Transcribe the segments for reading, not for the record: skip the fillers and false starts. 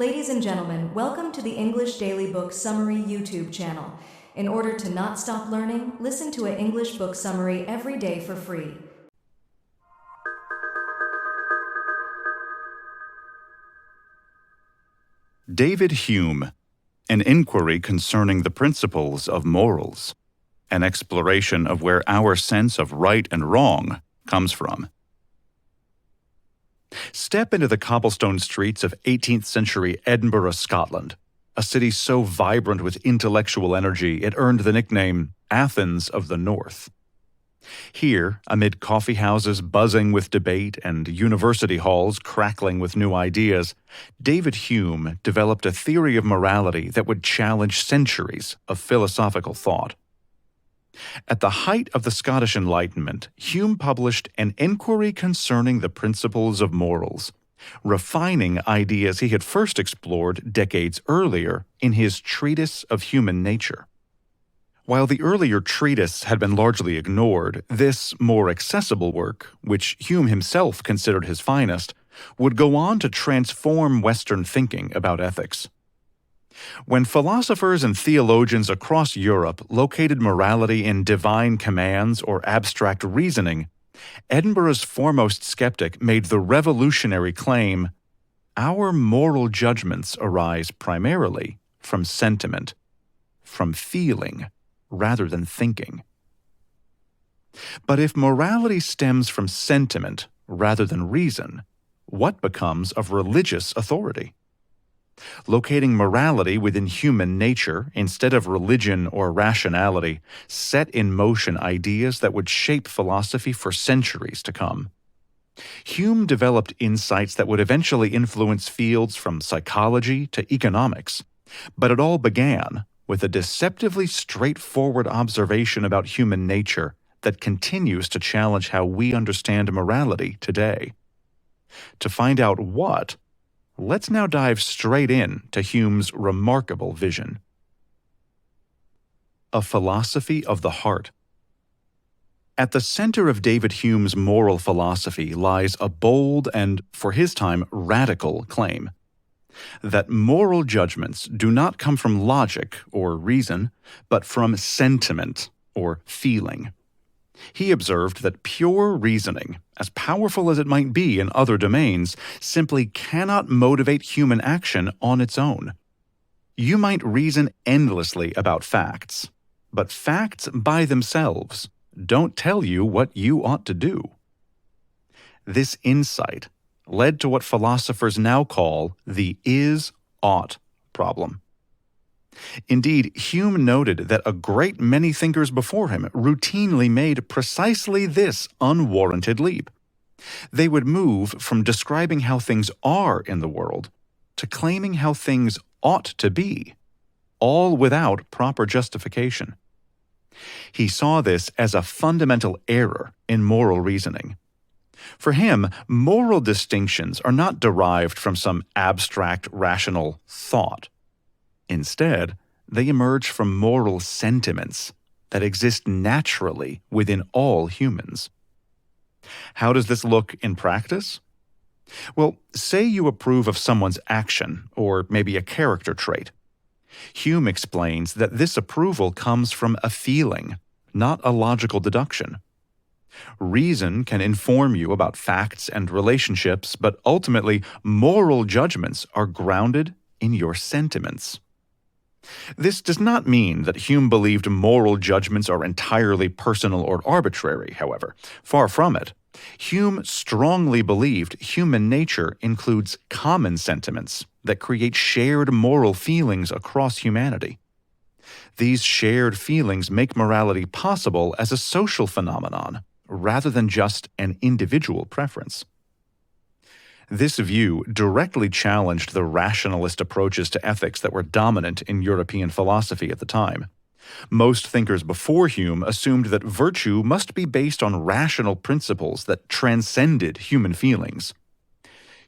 Ladies and gentlemen, welcome to the English Daily Book Summary YouTube channel. In order to not stop learning, listen to an English book summary every day for free. David Hume, An Enquiry Concerning the Principles of Morals, an exploration of where our sense of right and wrong comes from. Step into the cobblestone streets of 18th century Edinburgh, Scotland, a city so vibrant with intellectual energy it earned the nickname Athens of the North. Here, amid coffee houses buzzing with debate and university halls crackling with new ideas, David Hume developed a theory of morality that would challenge centuries of philosophical thought. At the height of the Scottish Enlightenment, Hume published An Enquiry Concerning the Principles of Morals, refining ideas he had first explored decades earlier in his Treatise of Human Nature. While the earlier treatise had been largely ignored, this more accessible work, which Hume himself considered his finest, would go on to transform Western thinking about ethics. When philosophers and theologians across Europe located morality in divine commands or abstract reasoning, Edinburgh's foremost skeptic made the revolutionary claim, "Our moral judgments arise primarily from sentiment, from feeling, rather than thinking." But if morality stems from sentiment rather than reason, what becomes of religious authority? Locating morality within human nature instead of religion or rationality set in motion ideas that would shape philosophy for centuries to come. Hume developed insights that would eventually influence fields from psychology to economics, but it all began with a deceptively straightforward observation about human nature that continues to challenge how we understand morality today. To find out what, let's now dive straight in to Hume's remarkable vision. A philosophy of the heart. At the center of David Hume's moral philosophy lies a bold and, for his time, radical claim that moral judgments do not come from logic or reason, but from sentiment or feeling. He observed that pure reasoning, as powerful as it might be in other domains, simply cannot motivate human action on its own. You might reason endlessly about facts, but facts by themselves don't tell you what you ought to do. This insight led to what philosophers now call the is-ought problem. Indeed, Hume noted that a great many thinkers before him routinely made precisely this unwarranted leap. They would move from describing how things are in the world to claiming how things ought to be, all without proper justification. He saw this as a fundamental error in moral reasoning. For him, moral distinctions are not derived from some abstract, rational thought. Instead, they emerge from moral sentiments that exist naturally within all humans. How does this look in practice? Well, say you approve of someone's action, or maybe a character trait. Hume explains that this approval comes from a feeling, not a logical deduction. Reason can inform you about facts and relationships, but ultimately, moral judgments are grounded in your sentiments. This does not mean that Hume believed moral judgments are entirely personal or arbitrary, however. Far from it. Hume strongly believed human nature includes common sentiments that create shared moral feelings across humanity. These shared feelings make morality possible as a social phenomenon, rather than just an individual preference. This view directly challenged the rationalist approaches to ethics that were dominant in European philosophy at the time. Most thinkers before Hume assumed that virtue must be based on rational principles that transcended human feelings.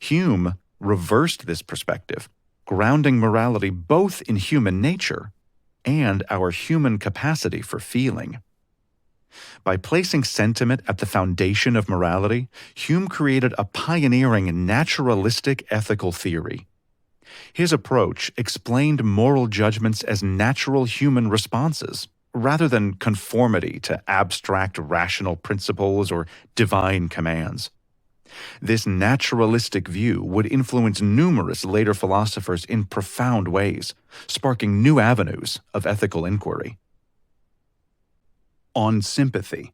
Hume reversed this perspective, grounding morality both in human nature and our human capacity for feeling. By placing sentiment at the foundation of morality, Hume created a pioneering naturalistic ethical theory. His approach explained moral judgments as natural human responses, rather than conformity to abstract rational principles or divine commands. This naturalistic view would influence numerous later philosophers in profound ways, sparking new avenues of ethical inquiry. On sympathy.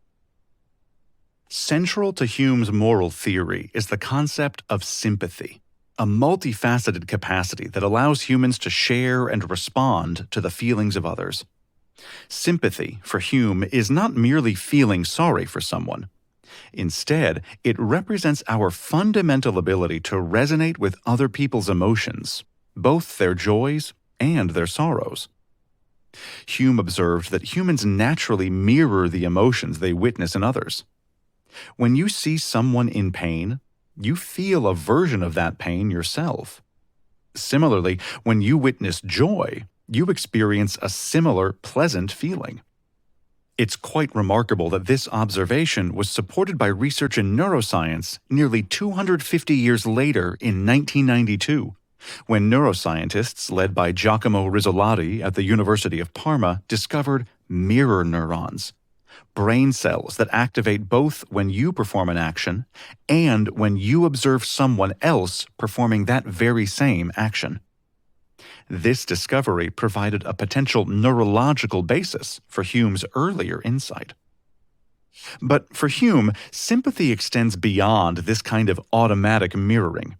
Central to Hume's moral theory is the concept of sympathy, a multifaceted capacity that allows humans to share and respond to the feelings of others. Sympathy, for Hume, is not merely feeling sorry for someone. Instead, it represents our fundamental ability to resonate with other people's emotions, both their joys and their sorrows. Hume observed that humans naturally mirror the emotions they witness in others. When you see someone in pain, you feel a version of that pain yourself. Similarly, when you witness joy, you experience a similar pleasant feeling. It's quite remarkable that this observation was supported by research in neuroscience nearly 250 years later in 1992, when neuroscientists led by Giacomo Rizzolatti at the University of Parma discovered mirror neurons, brain cells that activate both when you perform an action and when you observe someone else performing that very same action. This discovery provided a potential neurological basis for Hume's earlier insight. But for Hume, sympathy extends beyond this kind of automatic mirroring.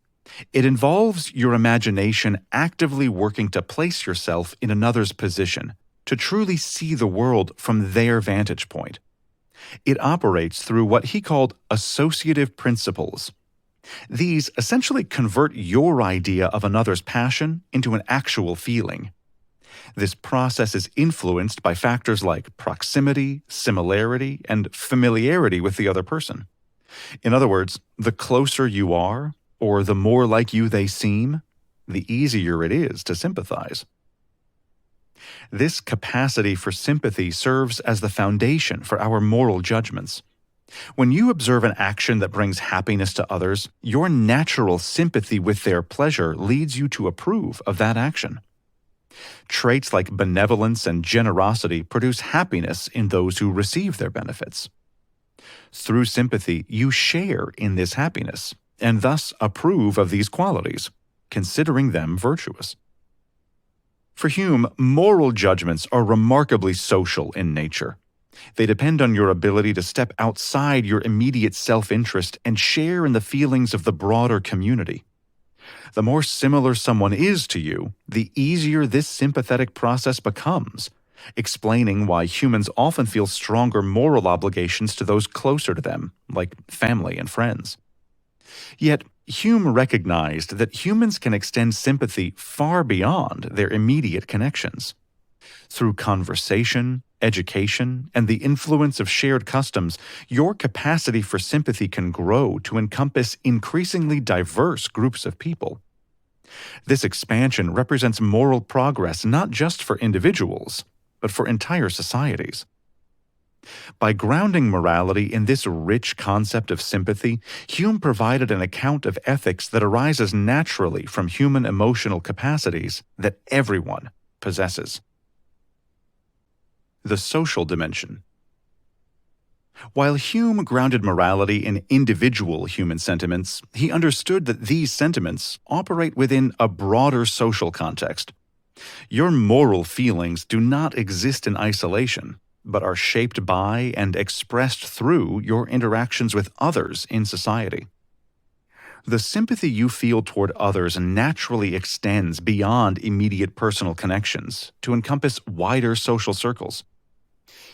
It involves your imagination actively working to place yourself in another's position, to truly see the world from their vantage point. It operates through what he called associative principles. These essentially convert your idea of another's passion into an actual feeling. This process is influenced by factors like proximity, similarity, and familiarity with the other person. In other words, the closer you are, or the more like you they seem, the easier it is to sympathize. This capacity for sympathy serves as the foundation for our moral judgments. When you observe an action that brings happiness to others, your natural sympathy with their pleasure leads you to approve of that action. Traits like benevolence and generosity produce happiness in those who receive their benefits. Through sympathy, you share in this happiness, and thus approve of these qualities, considering them virtuous. For Hume, moral judgments are remarkably social in nature. They depend on your ability to step outside your immediate self-interest and share in the feelings of the broader community. The more similar someone is to you, the easier this sympathetic process becomes, explaining why humans often feel stronger moral obligations to those closer to them, like family and friends. Yet, Hume recognized that humans can extend sympathy far beyond their immediate connections. Through conversation, education, and the influence of shared customs, your capacity for sympathy can grow to encompass increasingly diverse groups of people. This expansion represents moral progress not just for individuals, but for entire societies. By grounding morality in this rich concept of sympathy, Hume provided an account of ethics that arises naturally from human emotional capacities that everyone possesses. The social dimension. While Hume grounded morality in individual human sentiments, he understood that these sentiments operate within a broader social context. Your moral feelings do not exist in isolation, but are shaped by and expressed through your interactions with others in society. The sympathy you feel toward others naturally extends beyond immediate personal connections to encompass wider social circles.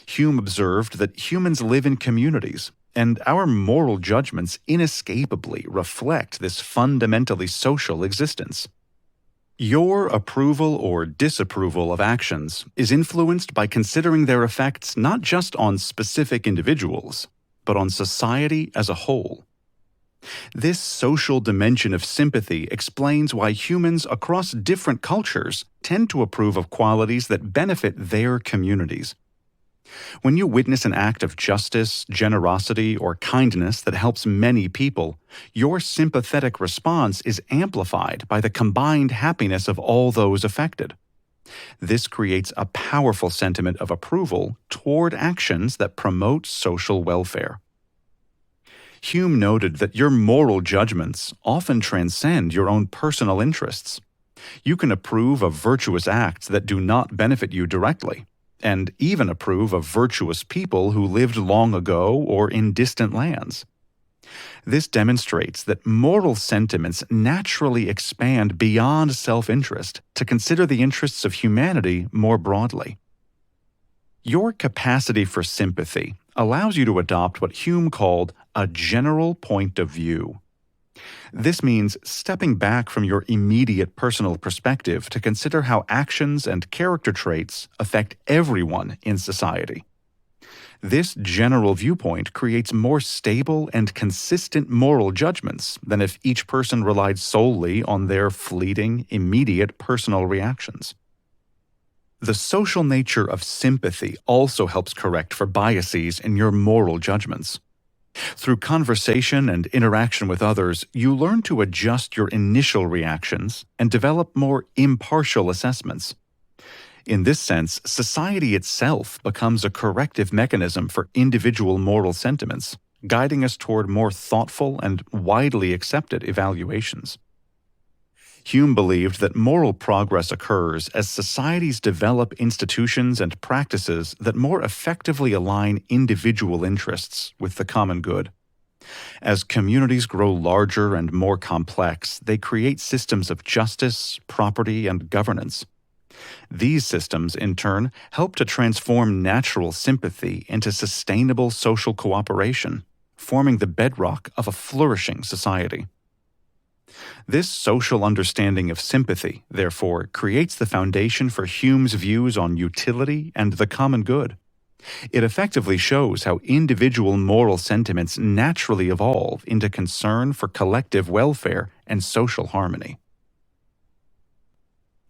Hume observed that humans live in communities, and our moral judgments inescapably reflect this fundamentally social existence. Your approval or disapproval of actions is influenced by considering their effects not just on specific individuals, but on society as a whole. This social dimension of sympathy explains why humans across different cultures tend to approve of qualities that benefit their communities. When you witness an act of justice, generosity, or kindness that helps many people, your sympathetic response is amplified by the combined happiness of all those affected. This creates a powerful sentiment of approval toward actions that promote social welfare. Hume noted that your moral judgments often transcend your own personal interests. You can approve of virtuous acts that do not benefit you directly, and even approve of virtuous people who lived long ago or in distant lands. This demonstrates that moral sentiments naturally expand beyond self-interest to consider the interests of humanity more broadly. Your capacity for sympathy allows you to adopt what Hume called a general point of view. This means stepping back from your immediate personal perspective to consider how actions and character traits affect everyone in society. This general viewpoint creates more stable and consistent moral judgments than if each person relied solely on their fleeting, immediate personal reactions. The social nature of sympathy also helps correct for biases in your moral judgments. Through conversation and interaction with others, you learn to adjust your initial reactions and develop more impartial assessments. In this sense, society itself becomes a corrective mechanism for individual moral sentiments, guiding us toward more thoughtful and widely accepted evaluations. Hume believed that moral progress occurs as societies develop institutions and practices that more effectively align individual interests with the common good. As communities grow larger and more complex, they create systems of justice, property, and governance. These systems, in turn, help to transform natural sympathy into sustainable social cooperation, forming the bedrock of a flourishing society. This social understanding of sympathy, therefore, creates the foundation for Hume's views on utility and the common good. It effectively shows how individual moral sentiments naturally evolve into concern for collective welfare and social harmony.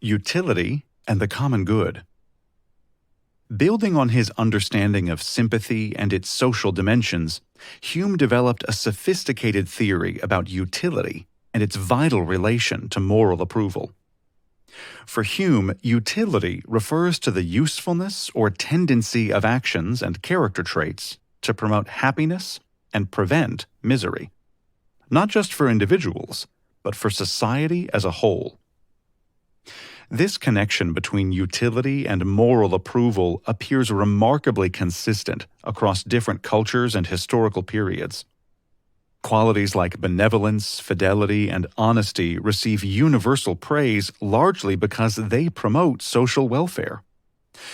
Utility and the common good. Building on his understanding of sympathy and its social dimensions, Hume developed a sophisticated theory about utility and its vital relation to moral approval. For Hume, utility refers to the usefulness or tendency of actions and character traits to promote happiness and prevent misery, not just for individuals, but for society as a whole. This connection between utility and moral approval appears remarkably consistent across different cultures and historical periods. Qualities like benevolence, fidelity, and honesty receive universal praise largely because they promote social welfare.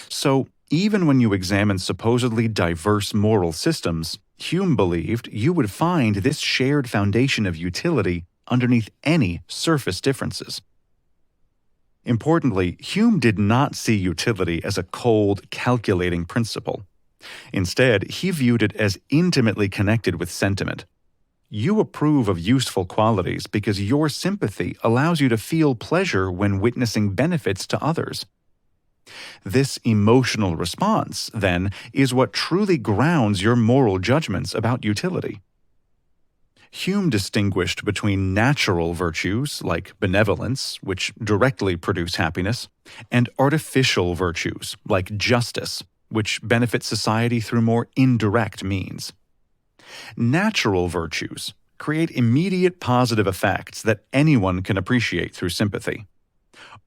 So, even when you examine supposedly diverse moral systems, Hume believed you would find this shared foundation of utility underneath any surface differences. Importantly, Hume did not see utility as a cold, calculating principle. Instead, he viewed it as intimately connected with sentiment. You approve of useful qualities because your sympathy allows you to feel pleasure when witnessing benefits to others. This emotional response, then, is what truly grounds your moral judgments about utility. Hume distinguished between natural virtues, like benevolence, which directly produce happiness, and artificial virtues, like justice, which benefit society through more indirect means. Natural virtues create immediate positive effects that anyone can appreciate through sympathy.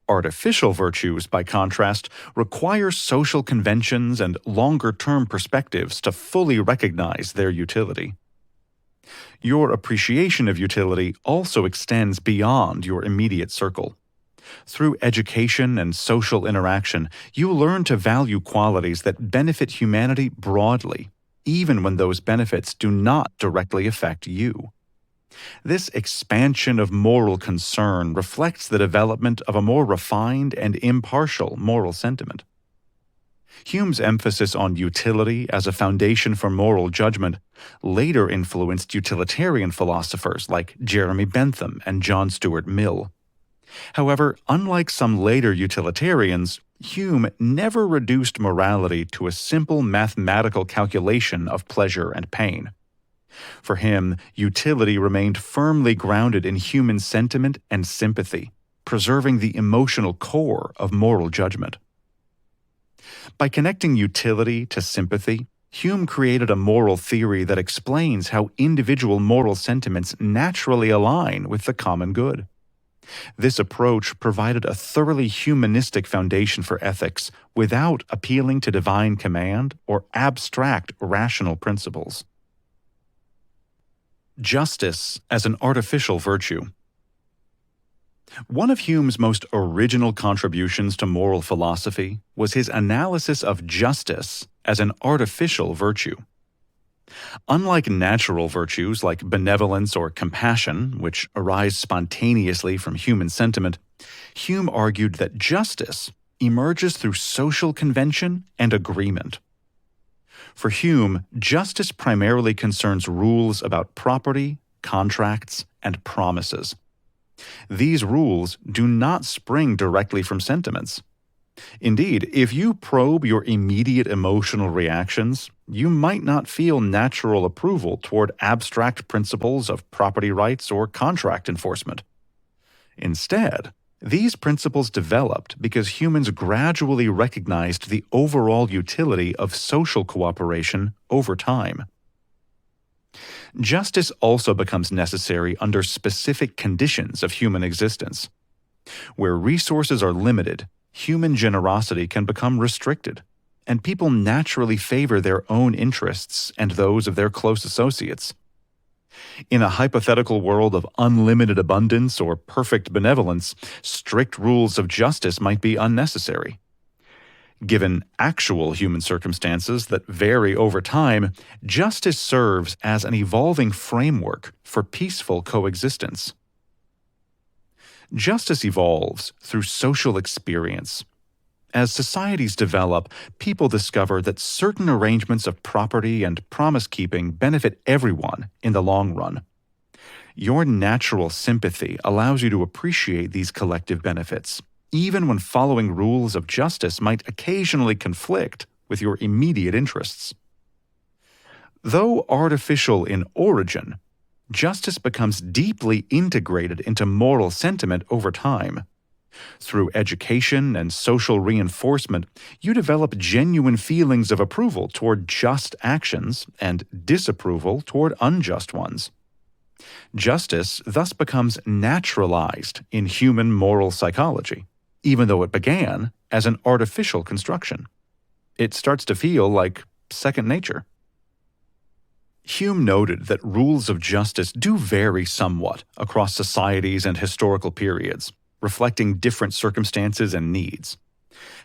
Artificial virtues, by contrast, require social conventions and longer-term perspectives to fully recognize their utility. Your appreciation of utility also extends beyond your immediate circle. Through education and social interaction, you learn to value qualities that benefit humanity broadly, even when those benefits do not directly affect you. This expansion of moral concern reflects the development of a more refined and impartial moral sentiment. Hume's emphasis on utility as a foundation for moral judgment later influenced utilitarian philosophers like Jeremy Bentham and John Stuart Mill. However, unlike some later utilitarians, Hume never reduced morality to a simple mathematical calculation of pleasure and pain. For him, utility remained firmly grounded in human sentiment and sympathy, preserving the emotional core of moral judgment. By connecting utility to sympathy, Hume created a moral theory that explains how individual moral sentiments naturally align with the common good. This approach provided a thoroughly humanistic foundation for ethics without appealing to divine command or abstract rational principles. Justice as an artificial virtue. One of Hume's most original contributions to moral philosophy was his analysis of justice as an artificial virtue. Unlike natural virtues like benevolence or compassion, which arise spontaneously from human sentiment, Hume argued that justice emerges through social convention and agreement. For Hume, justice primarily concerns rules about property, contracts, and promises. These rules do not spring directly from sentiments. Indeed, if you probe your immediate emotional reactions, you might not feel natural approval toward abstract principles of property rights or contract enforcement. Instead, these principles developed because humans gradually recognized the overall utility of social cooperation over time. Justice also becomes necessary under specific conditions of human existence. Where resources are limited, human generosity can become restricted, and people naturally favor their own interests and those of their close associates. In a hypothetical world of unlimited abundance or perfect benevolence, strict rules of justice might be unnecessary. Given actual human circumstances that vary over time, justice serves as an evolving framework for peaceful coexistence. Justice evolves through social experience. As societies develop, people discover that certain arrangements of property and promise-keeping benefit everyone in the long run. Your natural sympathy allows you to appreciate these collective benefits, even when following rules of justice might occasionally conflict with your immediate interests. Though artificial in origin, justice becomes deeply integrated into moral sentiment over time. Through education and social reinforcement, you develop genuine feelings of approval toward just actions and disapproval toward unjust ones. Justice thus becomes naturalized in human moral psychology, even though it began as an artificial construction. It starts to feel like second nature. Hume noted that rules of justice do vary somewhat across societies and historical periods, reflecting different circumstances and needs.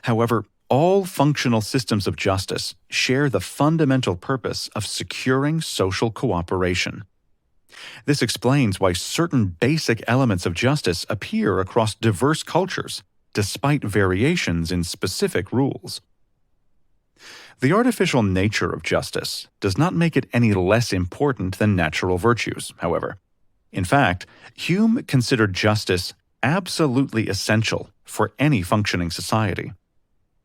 However, all functional systems of justice share the fundamental purpose of securing social cooperation. This explains why certain basic elements of justice appear across diverse cultures, despite variations in specific rules. The artificial nature of justice does not make it any less important than natural virtues, however. In fact, Hume considered justice absolutely essential for any functioning society.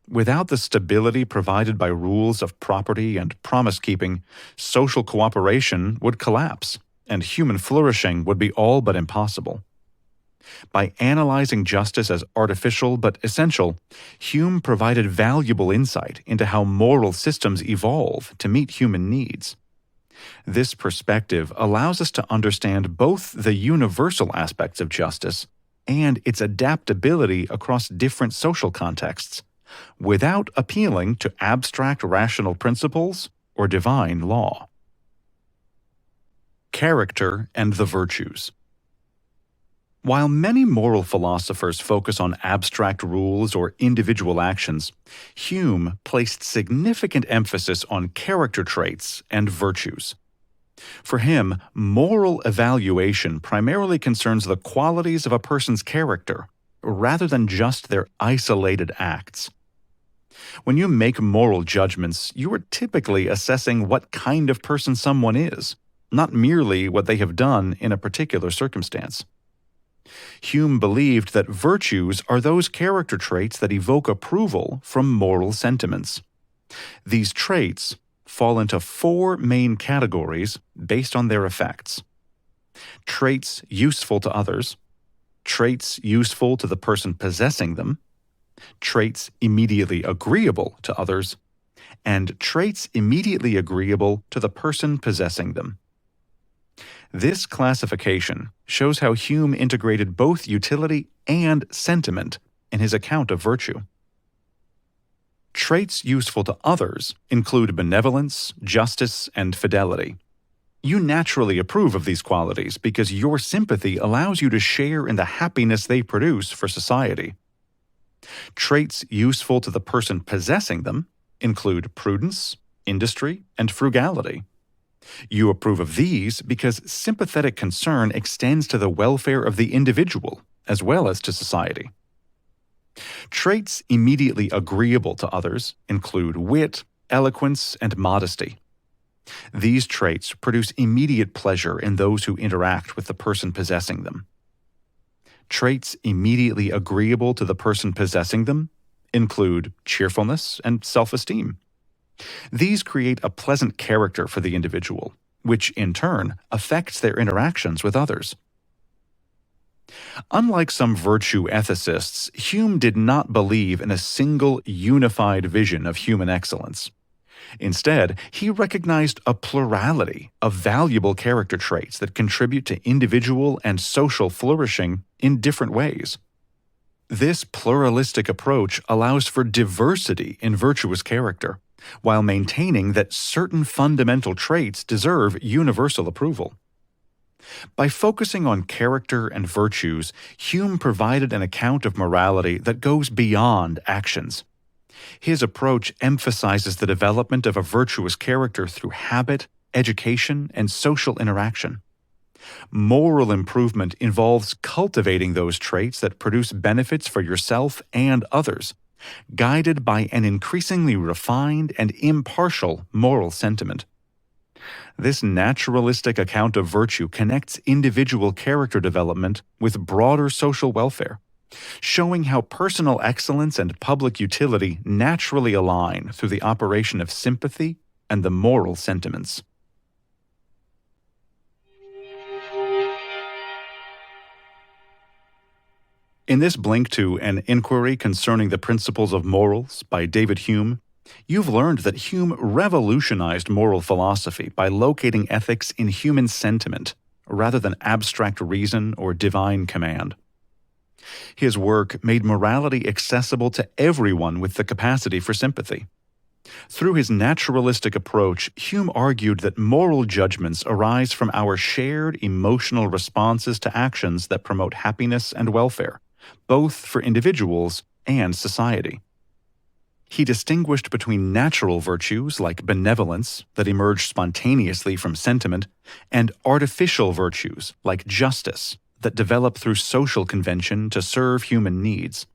Without the stability provided by rules of property and promise-keeping, social cooperation would collapse, and human flourishing would be all but impossible. By analyzing justice as artificial but essential, Hume provided valuable insight into how moral systems evolve to meet human needs. This perspective allows us to understand both the universal aspects of justice and its adaptability across different social contexts, without appealing to abstract rational principles or divine law. Character and the virtues. While many moral philosophers focus on abstract rules or individual actions, Hume placed significant emphasis on character traits and virtues. For him, moral evaluation primarily concerns the qualities of a person's character, rather than just their isolated acts. When you make moral judgments, you are typically assessing what kind of person someone is, not merely what they have done in a particular circumstance. Hume believed that virtues are those character traits that evoke approval from moral sentiments. These traits fall into four main categories based on their effects: traits useful to others, traits useful to the person possessing them, traits immediately agreeable to others, and traits immediately agreeable to the person possessing them. This classification shows how Hume integrated both utility and sentiment in his account of virtue. Traits useful to others include benevolence, justice, and fidelity. You naturally approve of these qualities because your sympathy allows you to share in the happiness they produce for society. Traits useful to the person possessing them include prudence, industry, and frugality. You approve of these because sympathetic concern extends to the welfare of the individual as well as to society. Traits immediately agreeable to others include wit, eloquence, and modesty. These traits produce immediate pleasure in those who interact with the person possessing them. Traits immediately agreeable to the person possessing them include cheerfulness and self-esteem. These create a pleasant character for the individual, which in turn affects their interactions with others. Unlike some virtue ethicists, Hume did not believe in a single unified vision of human excellence. Instead, he recognized a plurality of valuable character traits that contribute to individual and social flourishing in different ways. This pluralistic approach allows for diversity in virtuous character, while maintaining that certain fundamental traits deserve universal approval. By focusing on character and virtues, Hume provided an account of morality that goes beyond actions. His approach emphasizes the development of a virtuous character through habit, education, and social interaction. Moral improvement involves cultivating those traits that produce benefits for yourself and others, guided by an increasingly refined and impartial moral sentiment. This naturalistic account of virtue connects individual character development with broader social welfare, showing how personal excellence and public utility naturally align through the operation of sympathy and the moral sentiments. In this blink to An Enquiry Concerning the Principles of Morals by David Hume, you've learned that Hume revolutionized moral philosophy by locating ethics in human sentiment rather than abstract reason or divine command. His work made morality accessible to everyone with the capacity for sympathy. Through his naturalistic approach, Hume argued that moral judgments arise from our shared emotional responses to actions that promote happiness and welfare, both for individuals and society. He distinguished between natural virtues like benevolence that emerge spontaneously from sentiment and artificial virtues like justice that develop through social convention to serve human needs.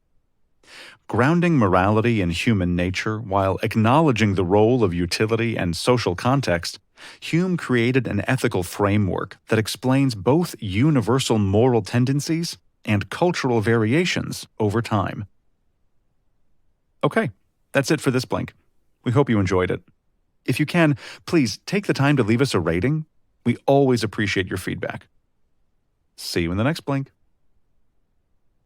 Grounding morality in human nature while acknowledging the role of utility and social context, Hume created an ethical framework that explains both universal moral tendencies and cultural variations over time. Okay, that's it for this blink. We hope you enjoyed it. If you can, please take the time to leave us a rating. We always appreciate your feedback. See you in the next blink.